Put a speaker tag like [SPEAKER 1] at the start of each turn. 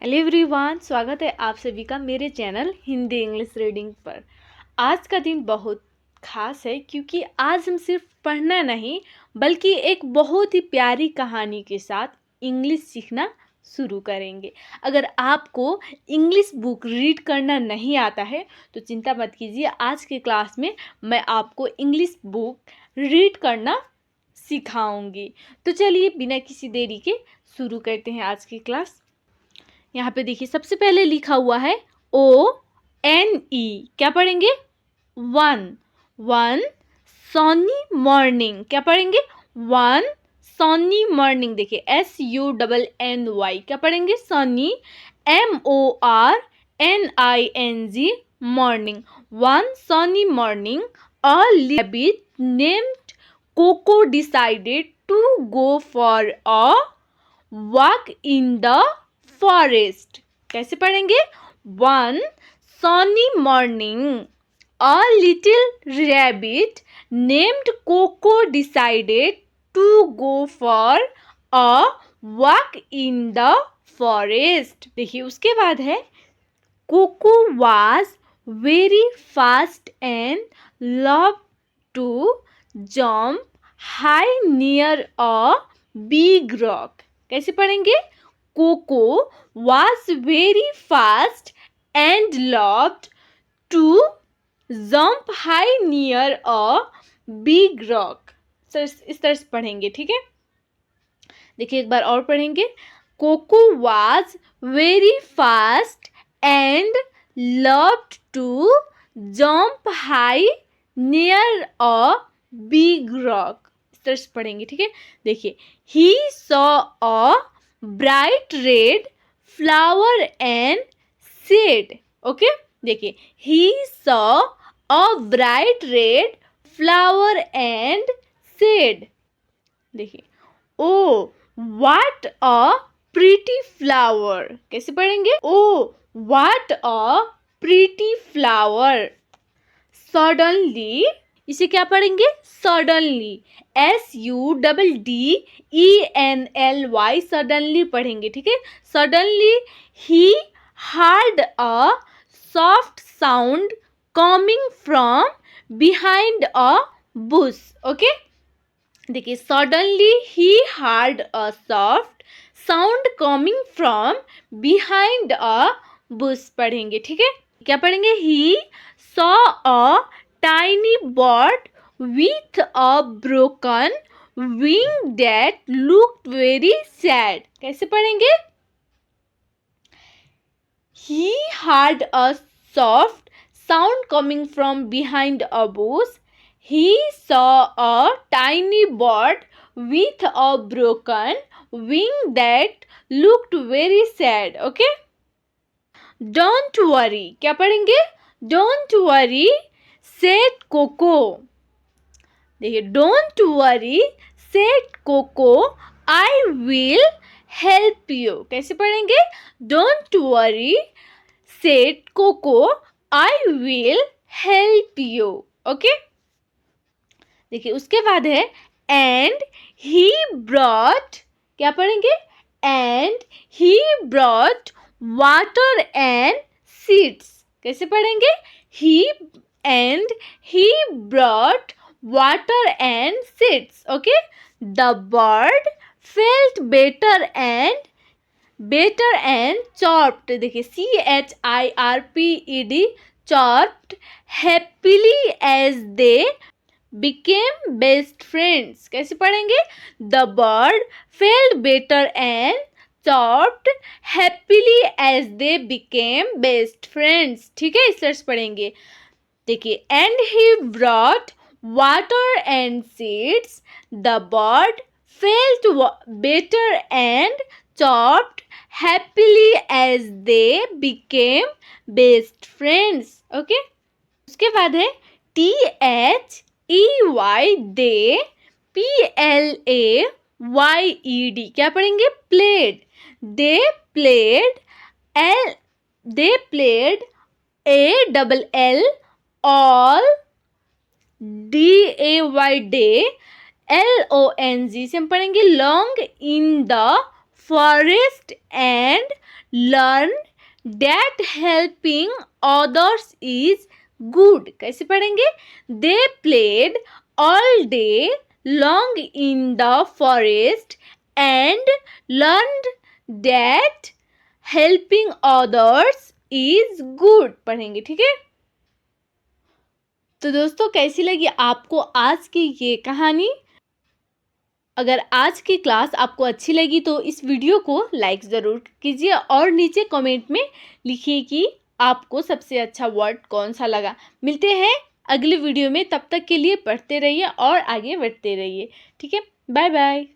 [SPEAKER 1] Hello everyone, स्वागत है आप सभी का मेरे चैनल हिंदी इंग्लिश रीडिंग पर। आज का दिन बहुत खास है क्योंकि आज हम सिर्फ पढ़ना नहीं बल्कि एक बहुत ही प्यारी कहानी के साथ इंग्लिश सीखना शुरू करेंगे। अगर आपको इंग्लिश बुक रीड करना नहीं आता है तो चिंता मत कीजिए, आज के क्लास में मैं आपको इंग्लिश बुक रीड करना सिखाऊंगी। तो चलिए बिना किसी देरी के शुरू करते हैं आज की क्लास। यहाँ पे देखिए सबसे पहले लिखा हुआ है ONE। क्या पढ़ेंगे? One sunny morning. क्या पढ़ेंगे? One sunny morning. देखिए SUNNY। क्या पढ़ेंगे? Sunny MORNING morning. One sunny morning a rabbit named Coco decided to go for a walk in the forest। कैसे पढ़ेंगे? One sunny morning a little rabbit named Coco decided to go for a walk in the forest। देखिए उसके बाद है Coco was very fast and loved to jump high near a big rock। कैसे पढ़ेंगे? Coco was very fast and loved to jump high near a big rock। इस तरह से पढ़ेंगे, ठीक है। देखिए एक बार और पढ़ेंगे। Coco was very fast and loved to jump high near a big rock। इस तरह से पढ़ेंगे, ठीक है। देखिए he saw a bright red flower and said। Okay, देखिए he saw a bright red flower and said। देखिए oh what a pretty flower। कैसे पढ़ेंगे? oh what a pretty flower। suddenly, इसे क्या पढ़ेंगे? suddenly SUDDENLY suddenly पढ़ेंगे, ठीक है। suddenly he heard a soft sound coming from behind a bush। Okay, देखिए suddenly he heard a soft sound coming from behind a bush पढ़ेंगे, ठीक है। क्या पढ़ेंगे? he saw a tiny bird with a broken wing that looked very sad। कैसे पढ़ेंगे? He heard a soft sound coming from behind a bush. He saw a tiny bird with a broken wing that looked very sad। Okay? Don't worry। क्या पढ़ेंगे? Don't worry said Coco। देखिए don't worry said Coco, I will help you। कैसे पढ़ेंगे? Don't worry said Coco, I will help you। Okay, देखिए उसके बाद है and he brought। क्या पढ़ेंगे? and he brought water and seeds। कैसे पढ़ेंगे? he brought water and seeds। okay, the bird felt better and chirped। देखिए CHIRPED chirped happily as they became best friends। कैसे पढ़ेंगे? the bird felt better and chirped happily as they became best friends। ठीक है, इस तरह से पढ़ेंगे। देखिए and he brought water and seeds, the bird felt better and chirped happily as they became best friends। okay, उसके बाद है THEY they PLAYED। क्या पढ़ेंगे? played। they played ALL all DAY day LONG से हम पढ़ेंगे long in the forest and learned that helping others is good. कैसे पढ़ेंगे? They played all day long in the forest and learned that helping others is good. पढ़ेंगे, ठीक है? तो दोस्तों कैसी लगी आपको आज की ये कहानी? अगर आज की क्लास आपको अच्छी लगी तो इस वीडियो को लाइक ज़रूर कीजिए और नीचे कमेंट में लिखिए कि आपको सबसे अच्छा वर्ड कौन सा लगा। मिलते हैं अगले वीडियो में, तब तक के लिए पढ़ते रहिए और आगे बढ़ते रहिए। ठीक है, बाय बाय।